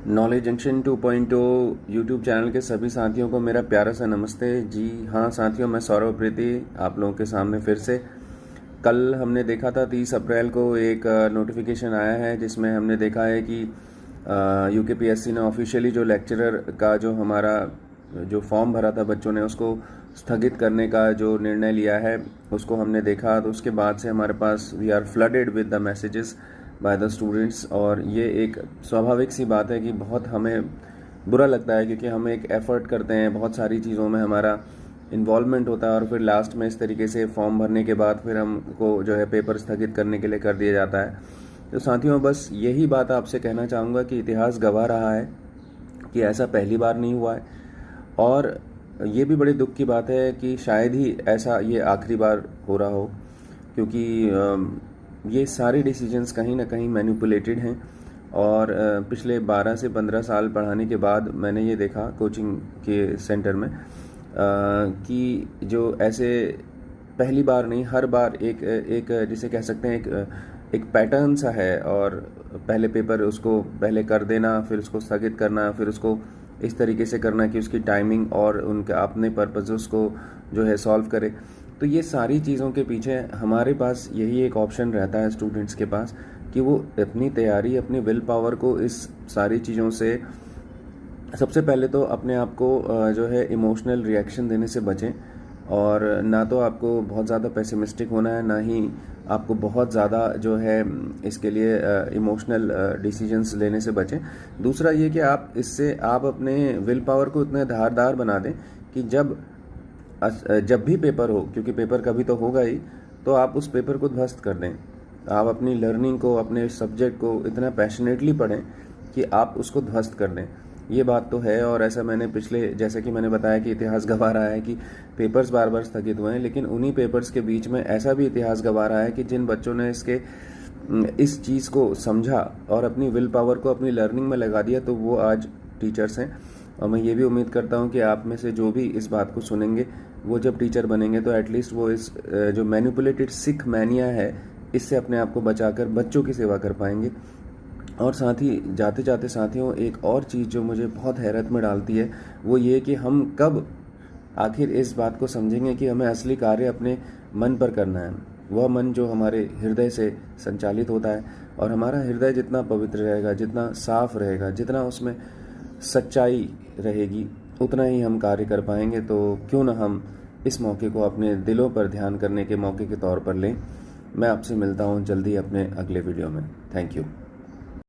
Knowledge junction 2.0 YouTube channel के सभी साथियों को मेरा प्यारा सा नमस्ते। जी हाँ साथियों, मैं सौरभ प्रीति आप लोगों के सामने फिर से। कल हमने देखा था 30 अप्रैल को एक नोटिफिकेशन आया है जिसमें हमने देखा है कि यूकेपीएससी ने ऑफिशियली जो लेक्चरर का जो हमारा जो फॉर्म भरा था बच्चों ने उसको स्थगित करने का जो निर्णय लिया है उसको हमने देखा। तो उसके बाद से हमारे पास we are flooded with the messages by the students, और ये एक स्वाभाविक सी बात है कि बहुत हमें बुरा लगता है क्योंकि हम एक एफर्ट करते हैं, बहुत सारी चीज़ों में हमारा इन्वॉल्वमेंट होता है और फिर लास्ट में इस तरीके से फॉर्म भरने के बाद फिर हमको जो है पेपर स्थगित करने के लिए कर दिया जाता है। तो साथियों, बस यही बात आपसे कहना चाहूँगा कि इतिहास गवाह रहा है कि ऐसा पहली बार नहीं हुआ है, और ये भी बड़े दुख की बात है कि शायद ही ऐसा ये आखिरी बार हो रहा हो, क्योंकि ये सारे डिसीजंस कहीं ना कहीं मैनिपुलेटेड हैं। और पिछले 12 से 15 साल पढ़ाने के बाद मैंने ये देखा कोचिंग के सेंटर में कि जो ऐसे पहली बार नहीं, हर बार एक एक जिसे कह सकते हैं एक पैटर्न सा है। और पहले पेपर उसको पहले कर देना, फिर उसको स्थगित करना, फिर उसको इस तरीके से करना कि उसकी टाइमिंग और उनके अपने पर्पसेस को जो है सॉल्व करे। तो ये सारी चीज़ों के पीछे हमारे पास यही एक ऑप्शन रहता है स्टूडेंट्स के पास कि वो अपनी तैयारी, अपनी विल पावर को इस सारी चीज़ों से सबसे पहले तो अपने आप को जो है इमोशनल रिएक्शन देने से बचें। और ना तो आपको बहुत ज़्यादा पेसिमिस्टिक होना है, ना ही आपको बहुत ज़्यादा जो है इसके लिए इमोशनल डिसीजंस लेने से बचें। दूसरा ये कि आप अपने विल पावर को इतने धारदार बना दें कि जब भी पेपर हो, क्योंकि पेपर कभी तो होगा ही, तो आप उस पेपर को ध्वस्त कर दें। आप अपनी लर्निंग को, अपने सब्जेक्ट को इतना पैशनेटली पढ़ें कि आप उसको ध्वस्त कर दें। ये बात तो है। और ऐसा मैंने जैसे कि मैंने बताया कि इतिहास गवाह रहा है कि पेपर्स बार बार स्थगित हुए हैं, लेकिन उन्हीं पेपर्स के बीच में ऐसा भी इतिहास गवाह रहा है कि जिन बच्चों ने इस चीज़ को समझा और अपनी विल पावर को अपनी लर्निंग में लगा दिया, तो वो आज टीचर्स हैं। और मैं ये भी उम्मीद करता हूँ कि आप में से जो भी इस बात को सुनेंगे वो जब टीचर बनेंगे तो एटलीस्ट वो इस जो मैनिपुलेटेड सिख मैनिया है इससे अपने आप को बचाकर बच्चों की सेवा कर पाएंगे। और साथ ही जाते जाते साथियों, एक और चीज़ जो मुझे बहुत हैरत में डालती है वो ये कि हम कब आखिर इस बात को समझेंगे कि हमें असली कार्य अपने मन पर करना है। वह मन जो हमारे हृदय से संचालित होता है, और हमारा हृदय जितना पवित्र रहेगा, जितना साफ रहेगा, जितना उसमें सच्चाई रहेगी, उतना ही हम कार्य कर पाएंगे। तो क्यों ना हम इस मौके को अपने दिलों पर ध्यान करने के मौके के तौर पर लें। मैं आपसे मिलता हूँ जल्दी अपने अगले वीडियो में। Thank you.